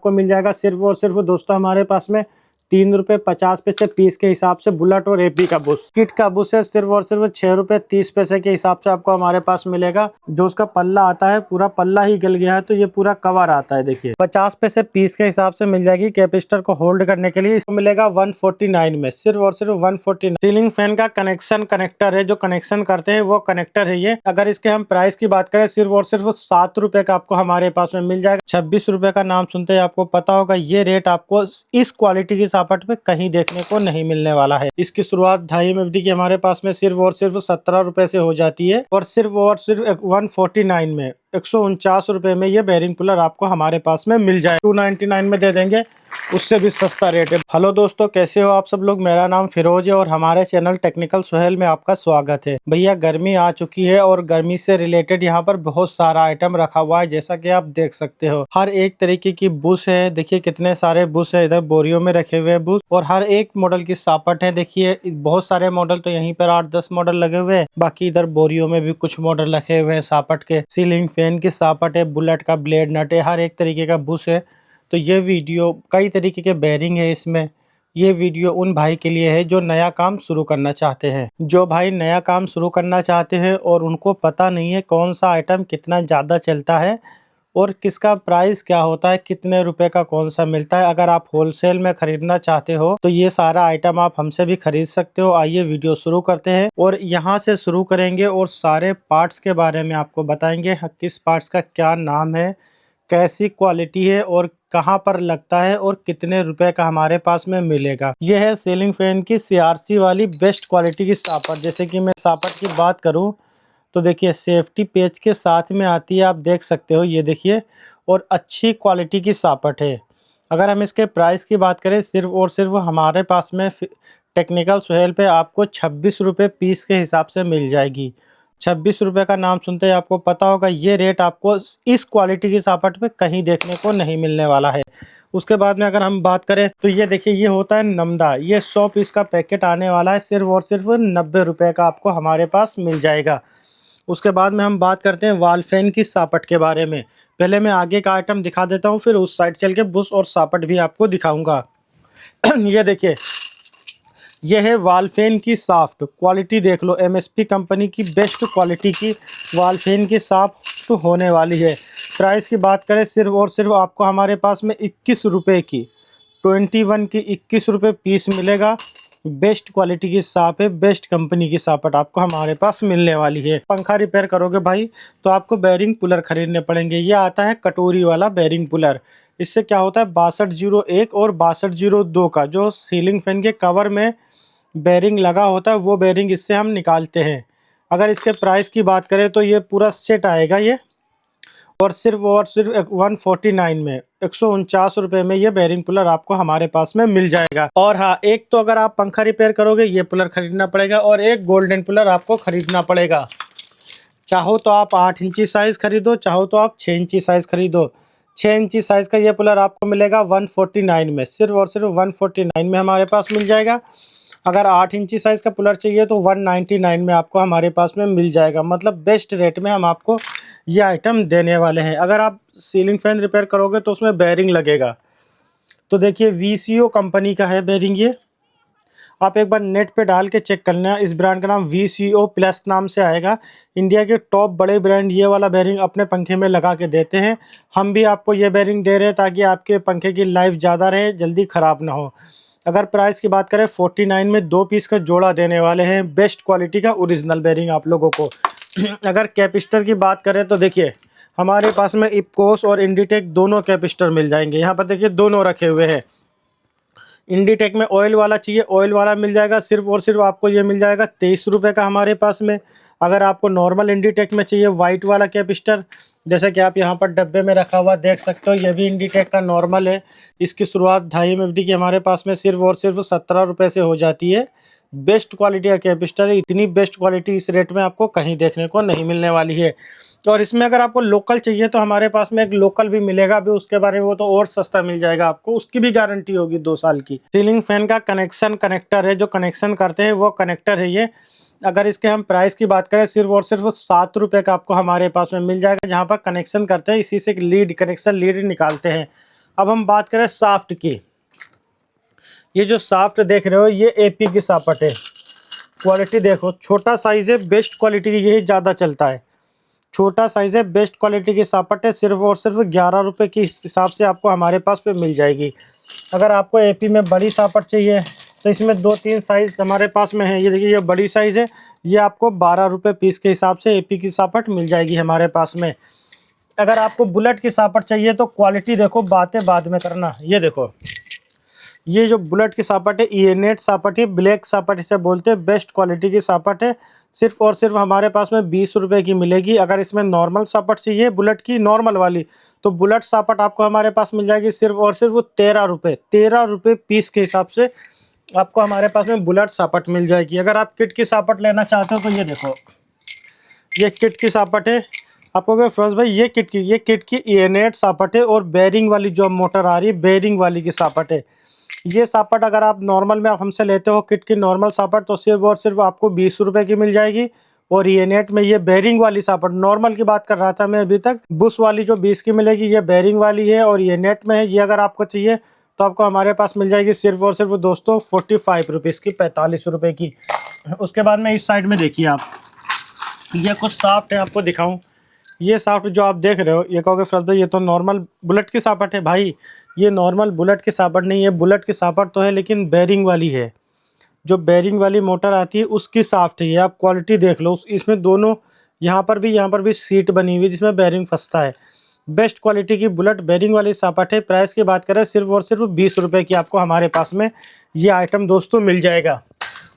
आपको मिल जाएगा सिर्फ और सिर्फ दोस्तों हमारे पास में 3 रुपये 50 पैसे पीस के हिसाब से बुलेट और एपी का बुश। किट का बुश है सिर्फ और सिर्फ 6 रुपये 30 पैसे के हिसाब से आपको हमारे पास मिलेगा। जो उसका पल्ला आता है पूरा पल्ला ही गल गया है, तो ये पूरा कवर आता है। देखिए 50 पैसे पीस के हिसाब से मिल जाएगी। कैपेसिटर को होल्ड करने के लिए इसको मिलेगा 149 में, सिर्फ और सिर्फ 149। सीलिंग फैन का कनेक्टर है, जो कनेक्शन करते हैं वो कनेक्टर है ये। अगर इसके हम प्राइस की बात करें सिर्फ और सिर्फ 7 रुपए का आपको हमारे पास में मिल जाएगा। 26 रुपए का नाम सुनते ही आपको पता होगा ये रेट आपको इस क्वालिटी की सापट पे कहीं देखने को नहीं मिलने वाला है। इसकी शुरुआत 2.5 MFD की हमारे पास में सिर्फ और सिर्फ 17 रुपए से हो जाती है और सिर्फ 149 में 149 रुपए में ये बेरिंग पुलर आपको हमारे पास में मिल जाए। 299 में दे देंगे, उससे भी सस्ता रेट है। हेलो दोस्तों, कैसे हो आप सब लोग। मेरा नाम फिरोज है और हमारे चैनल टेक्निकल सोहेल में आपका स्वागत है। भैया गर्मी आ चुकी है और गर्मी से रिलेटेड यहाँ पर बहुत सारा आइटम रखा हुआ है, जैसा कि आप देख सकते हो। हर एक तरीके की बुश है, देखिए कितने सारे बुश है, इधर बोरियों में रखे हुए बुश और हर एक मॉडल की सापट है। देखिए बहुत सारे मॉडल तो यहीं पर 8-10 मॉडल लगे हुए हैं, बाकी इधर बोरियों में भी कुछ मॉडल रखे हुए हैं सापट के। सीलिंग फैन की सापट है, बुलेट का ब्लेड नट है, हर एक तरीके का बुश है। तो ये वीडियो कई तरीके के बेरिंग है इसमें। ये वीडियो उन भाई के लिए है जो नया काम शुरू करना चाहते हैं। जो भाई नया काम शुरू करना चाहते हैं और उनको पता नहीं है कौन सा आइटम कितना ज़्यादा चलता है और किसका प्राइस क्या होता है, कितने रुपए का कौन सा मिलता है। अगर आप होलसेल में खरीदना चाहते हो तो ये सारा आइटम आप हमसे भी खरीद सकते हो। आइए वीडियो शुरू करते हैं और यहाँ से शुरू करेंगे और सारे पार्ट्स के बारे में आपको बताएंगे। किस पार्ट्स का क्या नाम है, कैसी क्वालिटी है और कहाँ पर लगता है और कितने रुपए का हमारे पास में मिलेगा। यह है सीलिंग फैन की CRC वाली बेस्ट क्वालिटी की सापट। जैसे कि मैं सापट की बात करूं तो देखिए सेफ्टी पेज के साथ में आती है, आप देख सकते हो ये देखिए, और अच्छी क्वालिटी की सापट है। अगर हम इसके प्राइस की बात करें सिर्फ और सिर्फ हमारे पास में टेक्निकल सोहेल पे आपको 26 रुपये पीस के हिसाब से मिल जाएगी। 26 रुपये का नाम सुनते ही आपको पता होगा ये रेट आपको इस क्वालिटी की सापट पे कहीं देखने को नहीं मिलने वाला है। उसके बाद में अगर हम बात करें तो ये देखिए ये होता है नमदा। ये 100 पीस का पैकेट आने वाला है, सिर्फ और सिर्फ 90 रुपये का आपको हमारे पास मिल जाएगा। उसके बाद में हम बात करते हैं वॉल फैन की सापट के बारे में। पहले मैं आगे का आइटम दिखा देता हूँ, फिर उस साइड चल के बुश और सापट भी आपको दिखाऊंगा। ये देखिए यह है वॉल फैन की साफ्ट क्वालिटी, देख लो MSP कंपनी की बेस्ट क्वालिटी की वॉल फैन की साफ्ट होने वाली है। प्राइस की बात करें सिर्फ और सिर्फ आपको हमारे पास में 21 रुपये की 21 की 21 रुपये पीस मिलेगा। बेस्ट क्वालिटी की साप है, बेस्ट कंपनी की सापट आपको हमारे पास मिलने वाली है। पंखा रिपेयर करोगे भाई तो आपको बेरिंग पुलर खरीदने पड़ेंगे। ये आता है कटोरी वाला बेरिंग पुलर। इससे क्या होता है 6201 और 6202 का जो सीलिंग फैन के कवर में बेरिंग लगा होता है वो बेरिंग इससे हम निकालते हैं। अगर इसके प्राइस की बात करें तो ये पूरा सेट आएगा ये, और सिर्फ 149 में 149 रुपये में ये बेरिंग पुलर आपको हमारे पास में मिल जाएगा। और हाँ, एक तो अगर आप पंखा रिपेयर करोगे ये पुलर खरीदना पड़ेगा और एक गोल्डन पुलर आपको खरीदना पड़ेगा। चाहो तो आप 8 इंची साइज़ खरीदो, चाहो तो आप 6 इंची साइज़ खरीदो। 6 इंची साइज़ का ये पुलर आपको मिलेगा 149 में, सिर्फ और सिर्फ 149 में हमारे पास मिल जाएगा। अगर 8 इंची साइज़ का पुलर चाहिए तो 199 में आपको हमारे पास में मिल जाएगा। मतलब बेस्ट रेट में हम आपको ये आइटम देने वाले हैं। अगर आप सीलिंग फैन रिपेयर करोगे तो उसमें बेरिंग लगेगा। तो देखिए VCO कंपनी का है बेरिंग ये, आप एक बार नेट पे डाल के चेक कर लेना। इस ब्रांड का नाम VCO प्लस नाम से आएगा। इंडिया के टॉप बड़े ब्रांड ये वाला बेरिंग अपने पंखे में लगा के देते हैं। हम भी आपको ये बेरिंग दे रहे हैं ताकि आपके पंखे की लाइफ ज़्यादा रहे, जल्दी ख़राब ना हो। अगर प्राइस की बात करें 49 में 2 पीस का जोड़ा देने वाले हैं, बेस्ट क्वालिटी का ओरिजिनल बेरिंग आप लोगों को। अगर कैपेसिटर की बात करें तो देखिए हमारे पास में इपकोस और इंडीटेक दोनों कैपेसिटर मिल जाएंगे। यहाँ पर देखिए दोनों रखे हुए हैं। इंडीटेक में ऑयल वाला चाहिए, ऑयल वाला मिल जाएगा। सिर्फ और सिर्फ आपको ये मिल जाएगा 23 रुपये का हमारे पास में। अगर आपको नॉर्मल इंडीटेक में चाहिए वाइट वाला कैपेसिटर, जैसे कि आप यहाँ पर डब्बे में रखा हुआ देख सकते हो, ये भी इंडीटेक का नॉर्मल है। इसकी शुरुआत 2.5 MFD की हमारे पास में सिर्फ और सिर्फ 17 रुपये से हो जाती है। बेस्ट क्वालिटी का कैपेसिटर है, इतनी बेस्ट क्वालिटी इस रेट में आपको कहीं देखने को नहीं मिलने वाली है। और इसमें अगर आपको लोकल चाहिए तो हमारे पास में एक लोकल भी मिलेगा, अभी उसके बारे में वो तो और सस्ता मिल जाएगा आपको, उसकी भी गारंटी होगी 2 साल की। सीलिंग फैन का कनेक्टर है, जो कनेक्शन करते हैं वो कनेक्टर है ये। अगर इसके हम प्राइस की बात करें सिर्फ और सिर्फ 7 रुपये का आपको हमारे पास में मिल जाएगा। जहाँ पर कनेक्शन करते हैं इसी से लीड निकालते हैं। अब हम बात करें साफ्ट की। ये जो साफ्ट देख रहे हो ये एपी की सापट है। क्वालिटी देखो, छोटा साइज़ है, बेस्ट क्वालिटी की यही ज़्यादा चलता है। छोटा साइज़ है, बेस्ट क्वालिटी की सापट है, सिर्फ और सिर्फ 11 रुपये के हिसाब से आपको हमारे पास पे मिल जाएगी। अगर आपको एपी में बड़ी सापट चाहिए तो इसमें 2-3 साइज़ हमारे पास में है। ये देखिए, ये बड़ी साइज़ है, ये आपको 12 रुपये पीस के हिसाब से एपी की सापट मिल जाएगी हमारे पास में। अगर आपको बुलेट की सापट चाहिए तो क्वालिटी देखो, बातें बाद में करना। ये देखो, ये जो बुलेट की सापट है ईएनेट सापट है, ब्लैक सापट इसे बोलते हैं, बेस्ट क्वालिटी की सापट है। सिर्फ और सिर्फ हमारे पास में 20 रुपये की मिलेगी। अगर इसमें नॉर्मल सापट चाहिए बुलेट की, नॉर्मल वाली, तो बुलेट सापट आपको हमारे पास मिल जाएगी सिर्फ और सिर्फ 13 रुपये। 13 रुपये पीस के हिसाब से आपको हमारे पास में बुलेट सापट मिल जाएगी। अगर आप किट की सापट लेना चाहते हो तो ये देखो, ये किट की सापट है। आपको क्या फिरोज भाई, ये किट की ईएनेट सापट है और बेरिंग वाली जो मोटर आ रही है, बेरिंग वाली की सापट है। ये सापट अगर आप नॉर्मल में आप हमसे लेते हो किट की नॉर्मल सापट, तो सिर्फ और सिर्फ आपको 20 रुपये की मिल जाएगी। और ये नेट में ये बेरिंग वाली सापट, नॉर्मल की बात कर रहा था मैं अभी तक, बुश वाली जो 20 की मिलेगी, ये बेरिंग वाली है और ये नेट में है। ये अगर आपको चाहिए तो आपको हमारे पास मिल जाएगी सिर्फ और सिर्फ दोस्तों 45 रुपीज़ की, 45 रुपये की। उसके बाद में इस साइड में देखिए आप, ये कुछ साफ्ट है, आपको दिखाऊँ। ये साफ्ट जो आप देख रहे हो, ये कहोगे फिरोज भाई ये तो नॉर्मल बुलेट की सापट है। भाई ये नॉर्मल बुलेट की सापट नहीं है, बुलेट की सापट तो है लेकिन बेरिंग वाली है। जो बेरिंग वाली मोटर आती है उसकी साफ्ट है। ये आप क्वालिटी देख लो, इसमें दोनों यहाँ पर भी सीट बनी हुई है जिसमें बेरिंग फंसता है। बेस्ट क्वालिटी की बुलेट बेरिंग वाली सापट है। प्राइस की बात करें सिर्फ और सिर्फ 20 रुपये की आपको हमारे पास में ये आइटम दोस्तों मिल जाएगा।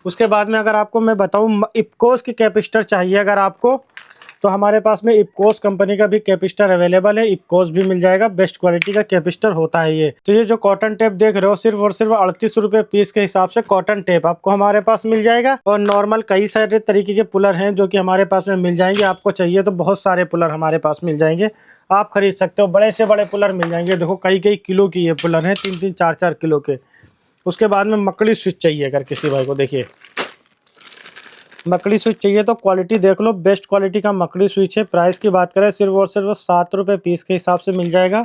उसके बाद में अगर आपको मैं बताऊँ इप्कोस की कैपेसिटर चाहिए अगर आपको, तो हमारे पास में इप्कोस कंपनी का भी कैपेसिटर अवेलेबल है। इप्कोस भी मिल जाएगा, बेस्ट क्वालिटी का कैपेसिटर होता है ये। तो ये जो कॉटन टेप देख रहे हो सिर्फ और सिर्फ 38 रुपये पीस के हिसाब से कॉटन टेप आपको हमारे पास मिल जाएगा। और नॉर्मल कई सारे तरीके के पुलर हैं जो कि हमारे पास में मिल जाएंगे। आपको चाहिए तो बहुत सारे पुलर हमारे पास मिल जाएंगे, आप खरीद सकते हो। बड़े से बड़े पुलर मिल जाएंगे। देखो कई किलो की ये पुलर हैं, 3-3, 4-4 किलो के। उसके बाद में मकड़ी स्विच चाहिए अगर किसी भाई को, देखिए मकड़ी स्विच चाहिए तो क्वालिटी देख लो, बेस्ट क्वालिटी का मकड़ी स्विच है। प्राइस की बात करें सिर्फ और सिर्फ 7 रुपये पीस के हिसाब से मिल जाएगा।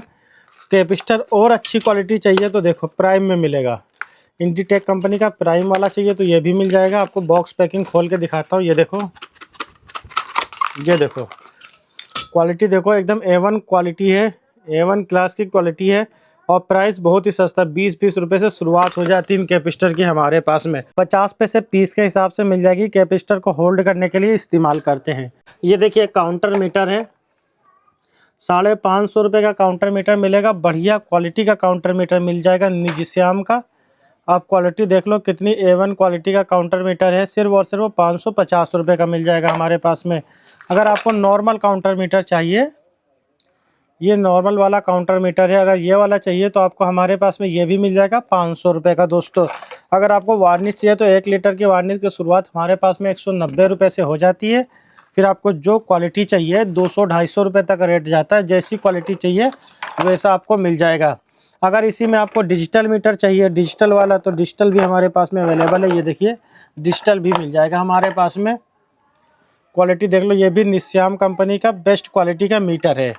कैपेसिटर और अच्छी क्वालिटी चाहिए तो देखो प्राइम में मिलेगा। इंडीटेक कंपनी का प्राइम वाला चाहिए तो ये भी मिल जाएगा। आपको बॉक्स पैकिंग खोल के दिखाता हूँ। ये देखो क्वालिटी देखो, एकदम A1 क्वालिटी है, A1 क्लास की क्वालिटी है। और प्राइस बहुत ही सस्ता, 20-20 रुपये से शुरुआत हो जाती है इन कैपेसिटर की हमारे पास में। 50 पैसे पीस के हिसाब से मिल जाएगी। कैपेसिटर को होल्ड करने के लिए इस्तेमाल करते हैं। ये देखिए काउंटर मीटर है, 550 रुपये का काउंटर मीटर मिलेगा। बढ़िया क्वालिटी का काउंटर मीटर मिल जाएगा निजिश्याम का। आप क्वालिटी देख लो कितनी A1 क्वालिटी का काउंटर मीटर है। सिर्फ और सिर्फ 550 रुपये का मिल जाएगा हमारे पास में। अगर आपको नॉर्मल काउंटर मीटर चाहिए, ये नॉर्मल वाला काउंटर मीटर है, अगर ये वाला चाहिए तो आपको हमारे पास में ये भी मिल जाएगा 500 रुपये का दोस्तों। अगर आपको वार्निश चाहिए तो 1 लीटर की वार्निश की शुरुआत हमारे पास में 190 रुपये से हो जाती है। फिर आपको जो क्वालिटी चाहिए 200-250 रुपये तक रेट जाता है। जैसी क्वालिटी चाहिए वैसा आपको मिल जाएगा। अगर इसी में आपको डिजिटल मीटर चाहिए, डिजिटल वाला, तो डिजिटल भी हमारे पास में अवेलेबल है। ये देखिए डिजिटल भी मिल जाएगा हमारे पास में। क्वालिटी देख लो, ये भी निस्याम कंपनी का बेस्ट क्वालिटी का मीटर है।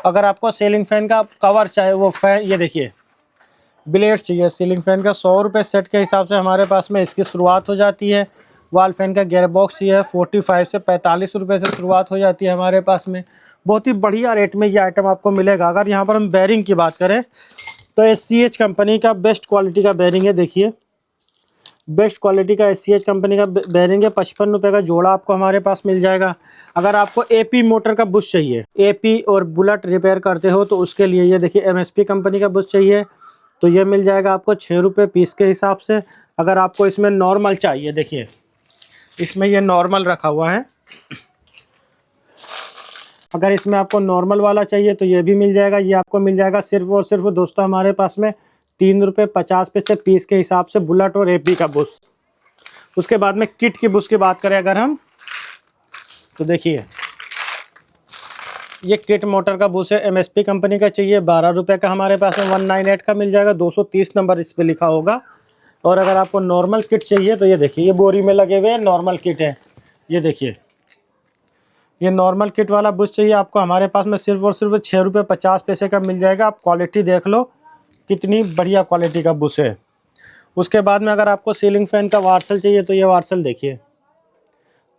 अगर आपको सीलिंग फैन का कवर चाहे, वो फैन, ये देखिए ब्लेड चाहिए सीलिंग फैन का, 100 रुपये सेट के हिसाब से हमारे पास में इसकी शुरुआत हो जाती है। वॉल फैन का गियर बॉक्स चाहिए, 45 से 45 रुपये से शुरुआत हो जाती है हमारे पास में। बहुत ही बढ़िया रेट में ये आइटम आपको मिलेगा। अगर यहाँ पर हम बेरिंग की बात करें तो SCH कंपनी का बेस्ट क्वालिटी का बेरिंग है। देखिए बेस्ट क्वालिटी का SCH कंपनी का बेरिंग है। 55 रुपये का जोड़ा आपको हमारे पास मिल जाएगा। अगर आपको AP मोटर का बुश चाहिए, AP और बुलेट रिपेयर करते हो तो उसके लिए ये देखिए MSP कंपनी का बुश चाहिए तो ये मिल जाएगा आपको 6 रुपये पीस के हिसाब से। अगर आपको इसमें नॉर्मल चाहिए, देखिए इसमें ये नॉर्मल रखा हुआ है, अगर इसमें आपको नॉर्मल वाला चाहिए तो ये भी मिल जाएगा। ये आपको मिल जाएगा सिर्फ और सिर्फ दोस्तों हमारे पास में 3 रुपये 50 पैसे पीस के हिसाब से, बुलेट और AP का बुश। उसके बाद में किट की बुश की बात करें अगर हम, तो देखिए ये किट मोटर का बुश है, MSP कंपनी का चाहिए 12 रुपये का हमारे पास में 198 का मिल जाएगा। 230 नंबर इस पर लिखा होगा। और अगर आपको नॉर्मल किट चाहिए तो ये देखिए ये बोरी में लगे हुए नॉर्मल किट है। ये देखिए ये नॉर्मल किट वाला बुश चाहिए आपको हमारे पास में सिर्फ और सिर्फ 6 रुपये 50 पैसे का मिल जाएगा। आप क्वालिटी देख लो, कितनी बढ़िया क्वालिटी का बुश है। उसके बाद में अगर आपको सीलिंग फैन का वार्सल चाहिए तो ये वार्सल देखिए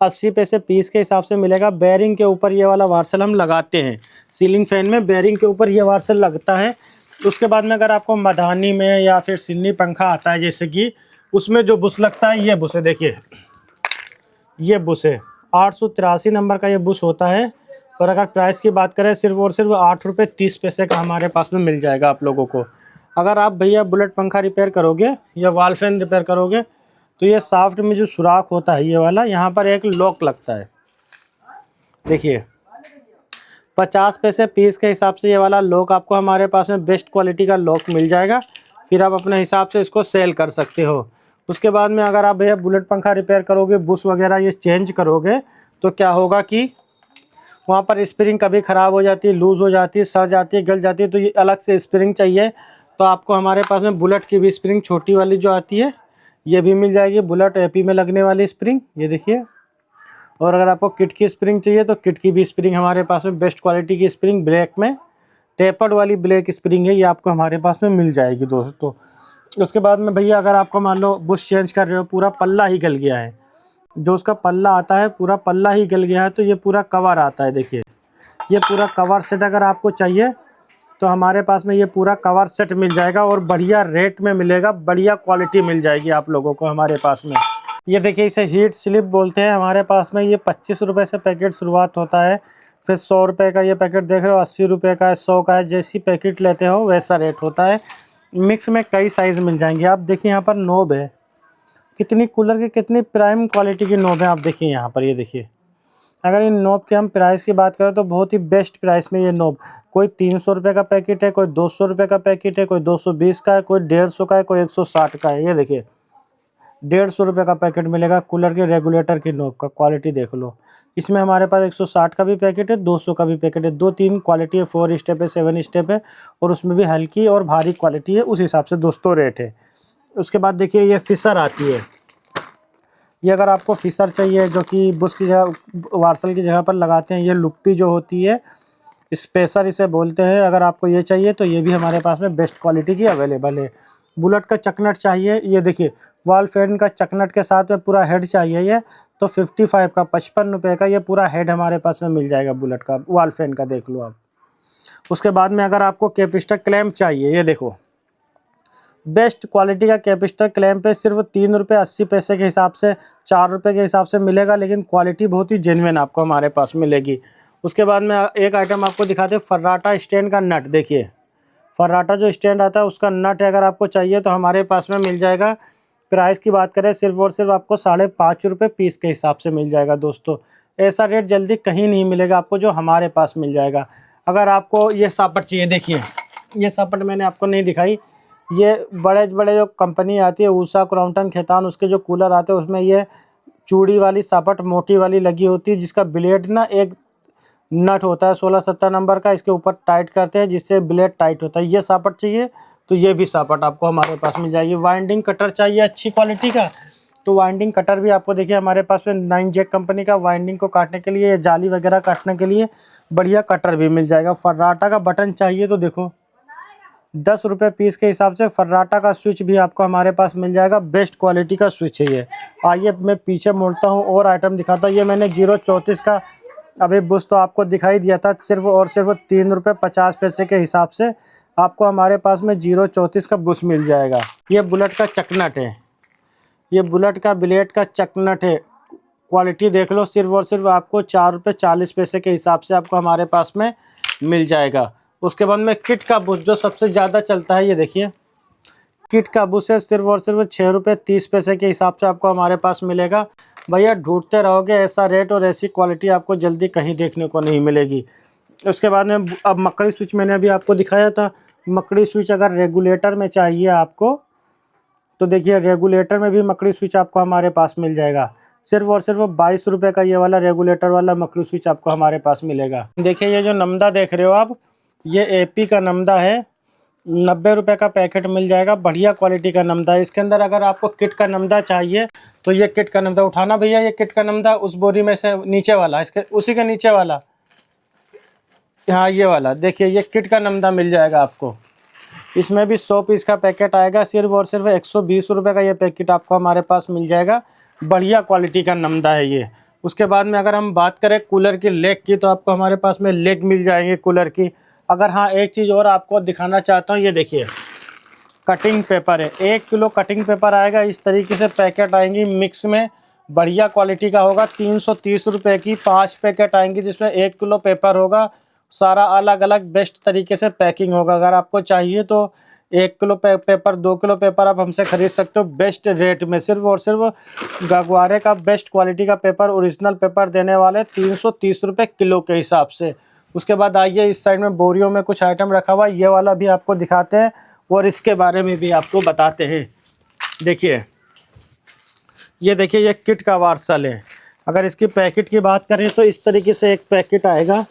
80 पैसे पीस के हिसाब से मिलेगा। बेयरिंग के ऊपर ये वाला वार्सल हम लगाते हैं, सीलिंग फैन में बेयरिंग के ऊपर ये वार्सल लगता है। उसके बाद में अगर आपको मधानी में या फिर सिन्नी पंखा आता है जैसे कि, उसमें जो बुश लगता है ये बुश है, देखिए ये बुश है 883 नंबर का ये बुश होता है। और अगर प्राइस की बात करें सिर्फ और सिर्फ 8 रुपये 30 पैसे का हमारे पास में मिल जाएगा आप लोगों को। अगर आप भैया बुलेट पंखा रिपेयर करोगे या वॉल फैन रिपेयर करोगे तो ये साफ्ट में जो सुराख होता है ये वाला, यहाँ पर एक लॉक लगता है, देखिए 50 पैसे पीस के हिसाब से ये वाला लॉक आपको हमारे पास में बेस्ट क्वालिटी का लॉक मिल जाएगा। फिर आप अपने हिसाब से इसको सेल कर सकते हो। उसके बाद में अगर आप भैया बुलेट पंखा रिपेयर करोगे, बुश वगैरह ये चेंज करोगे तो क्या होगा कि वहाँ पर स्प्रिंग कभी ख़राब हो जाती है, लूज़ हो जाती है, सड़ जाती है, गल जाती है, तो ये अलग से स्प्रिंग चाहिए तो आपको हमारे पास में बुलेट की भी स्प्रिंग छोटी वाली जो आती है ये भी मिल जाएगी। बुलेट एपी में लगने वाली स्प्रिंग ये देखिए। और अगर आपको किट की स्प्रिंग चाहिए तो किट की भी स्प्रिंग हमारे पास में बेस्ट क्वालिटी की स्प्रिंग ब्लैक में, टेपर्ड वाली ब्लैक स्प्रिंग है, ये आपको हमारे पास में मिल जाएगी दोस्तों। उसके बाद में भैया अगर आपको मान लो बुश चेंज कर रहे हो, पूरा पल्ला ही गल गया है, जो उसका पल्ला आता है पूरा पल्ला ही गल गया है, तो ये पूरा कवर आता है, देखिए ये पूरा कवर सेट अगर आपको चाहिए तो हमारे पास में ये पूरा कवर सेट मिल जाएगा और बढ़िया रेट में मिलेगा, बढ़िया क्वालिटी मिल जाएगी आप लोगों को हमारे पास में। ये देखिए इसे हीट स्लिप बोलते हैं हमारे पास में। ये 25 रुपये से पैकेट शुरुआत होता है, फिर 100 रुपये का ये पैकेट देख रहे हो, 80 रुपये का है, 100 का है, जैसी पैकेट लेते हो वैसा रेट होता है। मिक्स में कई साइज़ मिल जाएंगे। आप देखिए यहाँ पर नोब है, कितनी कूलर की कितनी प्राइम क्वालिटी की नोब है, आप देखिए यहाँ पर ये देखिए। अगर इन नोब के हम प्राइस की बात करें तो बहुत ही बेस्ट प्राइस में ये नोब, कोई 300 रुपये का पैकेट है, कोई 200 रुपये का पैकेट है, कोई 220 का है, कोई 150 का है, कोई 160 का है। ये देखिए 150 रुपये का पैकेट मिलेगा कूलर के रेगुलेटर की नोब का। क्वालिटी देख लो, इसमें हमारे पास 160 का भी पैकेट है, 200 का भी पैकेट है, 2-3 क्वालिटी है, 4 स्टेप है, 7 स्टेप है, और उसमें भी हल्की और भारी क्वालिटी है, उस हिसाब से दोस्तों रेट है। उसके बाद देखिए ये फिशर आती है, ये अगर आपको फिशर चाहिए जो कि बुश की जगह वार्सल की जगह पर लगाते हैं, ये लुप्पी जो होती है स्पेसर इसे बोलते हैं, अगर आपको ये चाहिए तो ये भी हमारे पास में बेस्ट क्वालिटी की अवेलेबल है। बुलेट का चकनट चाहिए, ये देखिए वॉल फैन का चकनट के साथ में पूरा हेड चाहिए ये तो 55 का 55 रुपये का ये पूरा हेड हमारे पास में मिल जाएगा बुलेट का वॉल फैन का, देख लो आप। उसके बाद में अगर आपको कैपिस्टर क्लैंप चाहिए, ये देखो बेस्ट क्वालिटी का कैपिस्टर क्लैंप है, सिर्फ 3 रुपये 80 पैसे के हिसाब से, 4 रुपये के हिसाब से मिलेगा, लेकिन क्वालिटी बहुत ही जेन्युइन आपको हमारे पास मिलेगी। उसके बाद में एक आइटम आपको दिखाते हैं फर्राटा स्टैंड का नट। देखिए फर्राटा जो स्टैंड आता है उसका नट है, अगर आपको चाहिए तो हमारे पास में मिल जाएगा। प्राइस की बात करें सिर्फ और सिर्फ आपको 5.5 रुपये पीस के हिसाब से मिल जाएगा दोस्तों। ऐसा रेट जल्दी कहीं नहीं मिलेगा आपको जो हमारे पास मिल जाएगा। अगर आपको ये सापट चाहिए, देखिए ये सापट मैंने आपको नहीं दिखाई, ये बड़े बड़े जो कंपनी आती है ऊषा, क्रॉम्पटन, खेतान, उसके जो कूलर आते हैं उसमें ये चूड़ी वाली सापट मोटी वाली लगी होती है, जिसका ब्लेड ना एक नट होता है 16-17 नंबर का, इसके ऊपर टाइट करते हैं जिससे ब्लेड टाइट होता है। ये सापट चाहिए तो ये भी सापट आपको हमारे पास मिल जाएगी। वाइंडिंग कटर चाहिए अच्छी क्वालिटी का तो वाइंडिंग कटर भी आपको देखिए हमारे पास में 9 जैक कंपनी का वाइंडिंग को काटने के लिए, जाली वगैरह काटने के लिए बढ़िया कटर भी मिल जाएगा। फर्राटा का बटन चाहिए तो देखो 10 रुपये पीस के हिसाब से फर्राटा का स्विच भी आपको हमारे पास मिल जाएगा, बेस्ट क्वालिटी का स्विच है ये। आइए मैं पीछे मुड़ता हूँ और आइटम दिखाता हूँ। ये मैंने 034 का अभी बुश तो आपको दिखाई दिया था, सिर्फ और सिर्फ 3 रुपये 50 पैसे के हिसाब से आपको हमारे पास में 034 का बुश मिल जाएगा। ये बुलेट का चकनट है, ये बुलेट का ब्लेड का चकनट है, क्वालिटी देख लो, सिर्फ और सिर्फ आपको 4 रुपये 40 पैसे के हिसाब से आपको हमारे पास में मिल जाएगा। उसके बाद में किट का बुश जो सबसे ज़्यादा चलता है, ये देखिए किट का बुश है, सिर्फ और सिर्फ 6 रुपये 30 पैसे के हिसाब से आपको हमारे पास मिलेगा। भैया ढूंढते रहोगे ऐसा रेट और ऐसी क्वालिटी आपको जल्दी कहीं देखने को नहीं मिलेगी। उसके बाद में अब मकड़ी स्विच मैंने अभी आपको दिखाया था, मकड़ी स्विच अगर रेगुलेटर में चाहिए आपको तो देखिए रेगुलेटर में भी मकड़ी स्विच आपको हमारे पास मिल जाएगा। सिर्फ और सिर्फ 22 रुपये का ये वाला रेगुलेटर वाला मकड़ी स्विच आपको हमारे पास मिलेगा। देखिए ये जो नमदा देख रहे हो आप, ये एपी का नमदा है, 90 रुपये का पैकेट मिल जाएगा, बढ़िया क्वालिटी का नमदा है। इसके अंदर अगर आपको किट का नमदा चाहिए तो ये किट का नमदा उठाना भैया, ये किट का नमदा उस बोरी में से नीचे वाला, इसके उसी के नीचे वाला, हाँ ये वाला देखिए, ये किट का नमदा मिल जाएगा आपको। इसमें भी 100 पीस का पैकेट आएगा। सिर्फ और सिर्फ 120 रुपये का ये पैकेट आपको हमारे पास मिल जाएगा। बढ़िया क्वालिटी का नमदा है ये। उसके बाद में अगर हम बात करें कूलर की लेग की, तो आपको हमारे पास में लेग मिल जाएंगे कूलर की। अगर हाँ, एक चीज़ और आपको दिखाना चाहता हूँ, ये देखिए कटिंग पेपर है। 1 किलो कटिंग पेपर आएगा। इस तरीके से पैकेट आएंगी मिक्स में, बढ़िया क्वालिटी का होगा। 330 रुपये की 5 पैकेट आएंगी, जिसमें 1 किलो पेपर होगा। सारा अलग अलग बेस्ट तरीके से पैकिंग होगा। अगर आपको चाहिए तो 1 किलो पेपर, 2 किलो पेपर आप हमसे खरीद सकते हो बेस्ट रेट में। सिर्फ और सिर्फ गगवारे का बेस्ट क्वालिटी का पेपर, ओरिजिनल पेपर देने वाले 330 रुपये किलो के हिसाब से। उसके बाद आइए इस साइड में बोरियों में कुछ आइटम रखा हुआ है, ये वाला भी आपको दिखाते हैं और इसके बारे में भी आपको बताते हैं। देखिए, ये देखिए, ये किट का पार्सल है। अगर इसकी पैकेट की बात करें तो इस तरीके से एक पैकेट आएगा।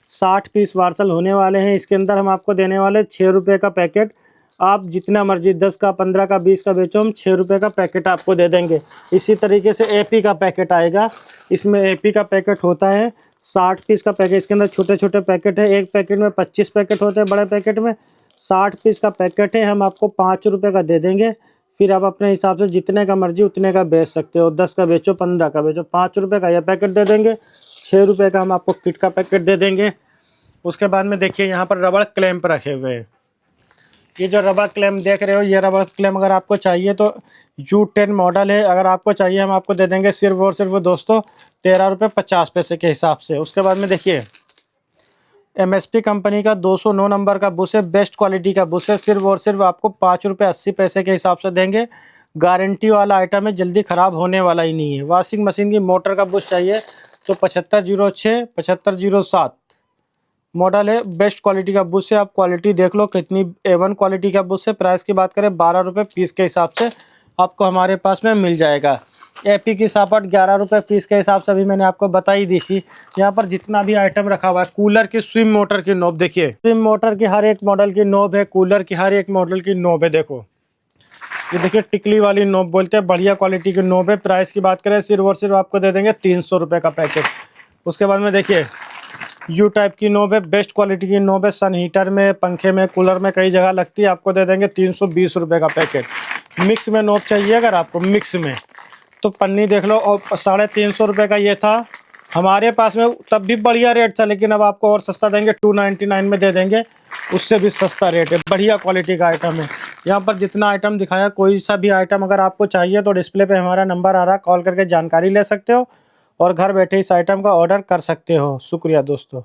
60 पीस पार्सल होने वाले हैं। इसके अंदर हम आपको देने वाले 6 रुपये का पैकेट। आप जितना मर्जी 10 का, 15 का, 20 का बेचो, हम 6 रुपये का पैकेट आपको दे देंगे। इसी तरीके से एपी का पैकेट आएगा। इसमें एपी का पैकेट होता है 60 पीस का पैकेट। इसके अंदर छोटे छोटे पैकेट है। एक पैकेट में 25 पैकेट होते हैं, बड़े पैकेट में 60 पीस का पैकेट है। हम आपको 5 रुपये का दे देंगे। फिर आप अपने हिसाब से जितने का मर्जी उतने का बेच सकते हो। 10 का बेचो, 15 का बेचो, 5 रुपये का यह पैकेट दे देंगे। 6 रुपये का हम आपको किट का पैकेट दे देंगे। उसके बाद में देखिए, यहाँ पर रबड़ क्लैंप रखे हुए हैं। ये जो रबड़ क्लैंप देख रहे हो, ये रबड़ क्लैंप अगर आपको चाहिए तो U10 मॉडल है। अगर आपको चाहिए हम आपको दे देंगे सिर्फ और सिर्फ दोस्तों 13 रुपये 50 पैसे के हिसाब से। उसके बाद में देखिए, MSP कंपनी का 209 नंबर का बुश है, बेस्ट क्वालिटी का बुश है। सिर्फ और सिर्फ आपको 5 रुपये 80 पैसे के हिसाब से देंगे। गारंटी वाला आइटम है, जल्दी ख़राब होने वाला ही नहीं है। वॉशिंग मशीन की मोटर का बुश चाहिए तो 7506 7507 मॉडल है, बेस्ट क्वालिटी का बुश है। आप क्वालिटी देख लो कितनी A1 क्वालिटी का बुश है। प्राइस की बात करें 12 रुपये पीस के हिसाब से आपको हमारे पास में मिल जाएगा। एपी की सापट 11 रुपये पीस के हिसाब से अभी मैंने आपको बताई दी थी। यहाँ पर जितना भी आइटम रखा हुआ है, कूलर की स्विम मोटर की नोब देखिए, स्विम मोटर की हर एक मॉडल की नोब है, कूलर की हर एक मॉडल की नोब है। देखो, ये देखिए टिकली वाली नोब बोलते हैं, बढ़िया क्वालिटी की नोब है। प्राइस की बात करें सिर्फ और सिर्फ आपको दे देंगे 300 रुपये का पैकेट। उसके बाद में देखिए, U टाइप की नोब है, बेस्ट क्वालिटी की नोब है। सन हीटर में, पंखे में, कूलर में कई जगह लगती है। आपको दे देंगे 320 रुपये का पैकेट। मिक्स में नोब चाहिए अगर आपको मिक्स में, तो पन्नी देख लो। और 350 रुपये का ये था हमारे पास में, तब भी बढ़िया रेट था, लेकिन अब आपको और सस्ता देंगे, 299 में दे देंगे। उससे भी सस्ता रेट है, बढ़िया क्वालिटी का आइटम है। यहाँ पर जितना आइटम दिखाया, कोई सा भी आइटम अगर आपको चाहिए तो डिस्प्ले पे हमारा नंबर आ रहा है, कॉल करके जानकारी ले सकते हो और घर बैठे इस आइटम का ऑर्डर कर सकते हो। शुक्रिया दोस्तों।